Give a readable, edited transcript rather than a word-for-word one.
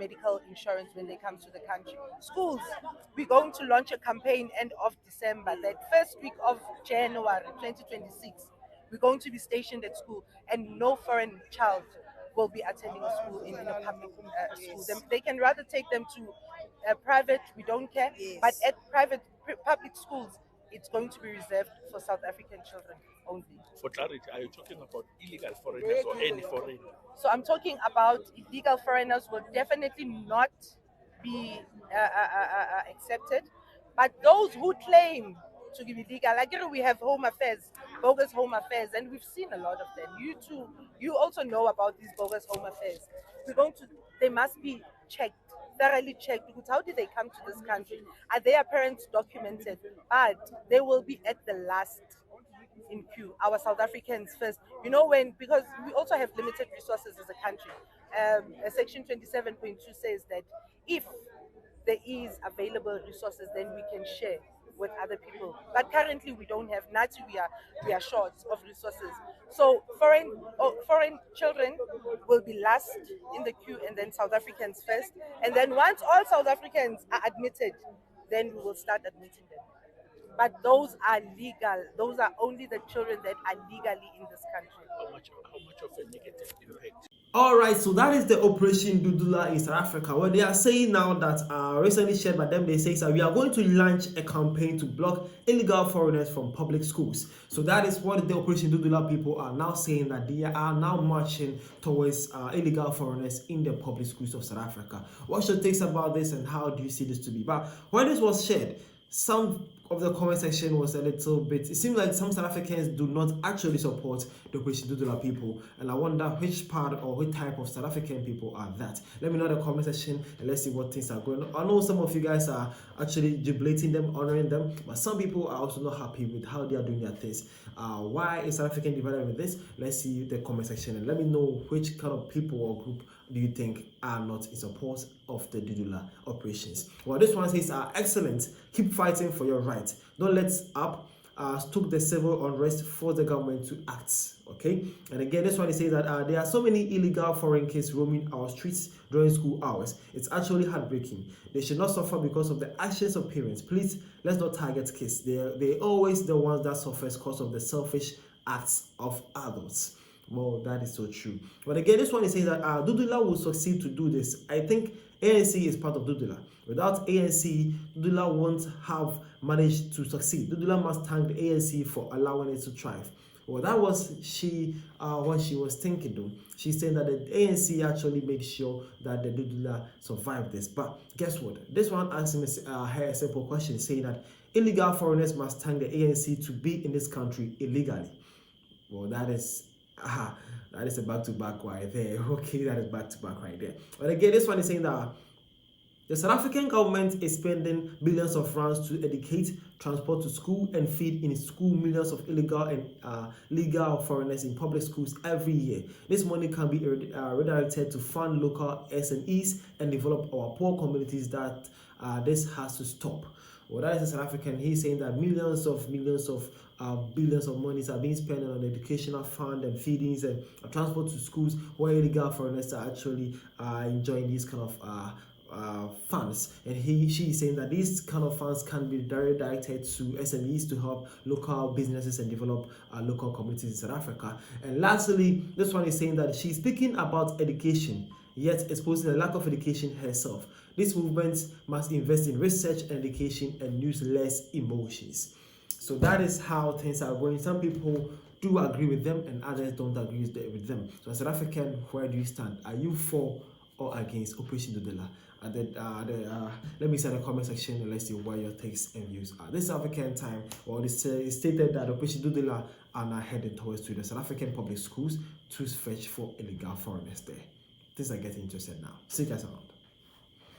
medical insurance when they come to the country. Schools, we're going to launch a campaign end of December, that first week of January 2026. We're going to be stationed at school, and no foreign child will be attending a school in a public school. They can rather take them to private, we don't care, but at public schools, it's going to be reserved for South African children only. For clarity, are you talking about illegal foreigners or any foreigner? So I'm talking about illegal foreigners will definitely not be accepted, but those who claim to be legal, like we have home affairs, bogus home affairs, and we've seen a lot of them. You too, you also know about these bogus home affairs. They must be checked, thoroughly checked, because how did they come to this country? Are their parents documented? But they will be at the last in queue. Our South Africans first. Because we also have limited resources as a country. Section 27.2 says that if there is available resources, then we can share with other people. But currently we don't have. Nati, we are short of resources. So foreign children will be last in the queue, and then South Africans first. And then once all South Africans are admitted, then we will start admitting them. But those are legal. Those are only the children that are legally in this country. How much of a negative impact? All right, so that is the Operation Dudula in South Africa. What they are saying now that recently shared by them, they say that we are going to launch a campaign to block illegal foreigners from public schools. So that is what the Operation Dudula people are now saying, that they are now marching towards illegal foreigners in the public schools of South Africa. What's your takes about this, and how do you see this to be? But when this was shared, some of the comment section was a little bit, it seems like some South Africans do not actually support the Operation Dudula people, and I wonder which part or which type of South African people are that. Let me know in the comment section, and let's see what things are going on. I know some of you guys are actually jubilating them, honoring them, but some people are also not happy with how they are doing their things. Why is South African divided with this? Let's see the comment section, and let me know which kind of people or group do you think are not in support of the Dudula operations. Well, this one says, excellent, keep fighting for your right, don't let up, stoke the civil unrest, for the government to act. Okay, and again, this one says that there are so many illegal foreign kids roaming our streets during school hours. It's actually heartbreaking. They should not suffer because of the actions of parents. Please, let's not target kids. They're always the ones that suffer because of the selfish acts of adults. Well, that is so true. But again, this one is saying that Dudula will succeed to do this. I think ANC is part of Dudula. Without ANC, Dudula won't have managed to succeed. Dudula must thank the ANC for allowing it to thrive. Well, that was what she was thinking though. She's saying that the ANC actually made sure that the Dudula survived this. But guess what? This one asking her a simple question, saying that illegal foreigners must thank the ANC to be in this country illegally. Well, that is a back-to-back right there. Okay, that is back-to-back right there. But again, this one is saying that the South African government is spending billions of rands to educate, transport to school, and feed in school millions of illegal and legal foreigners in public schools every year. This money can be redirected to fund local SMEs and develop our poor communities. That this has to stop. Well, that is a South African. He's saying that billions of monies are being spent on educational fund and feedings and transport to schools where illegal foreigners are actually enjoying these kind of funds. And she is saying that these kind of funds can be directed to SMEs to help local businesses and develop local communities in South Africa. And lastly, this one is saying that she's speaking about education, yet exposing the lack of education herself. This movement must invest in research and education and use less emotions. So that is how things are going. Some people do agree with them and others don't agree with them. So as South African, where do you stand? Are you for or against Operation Dudula? Let me see in the comment section and let's see what your takes and views are. This African time, well, it's stated that Operation Dudula are now heading towards the South African public schools to search for illegal foreigners there. Things are getting interested now. See you guys around.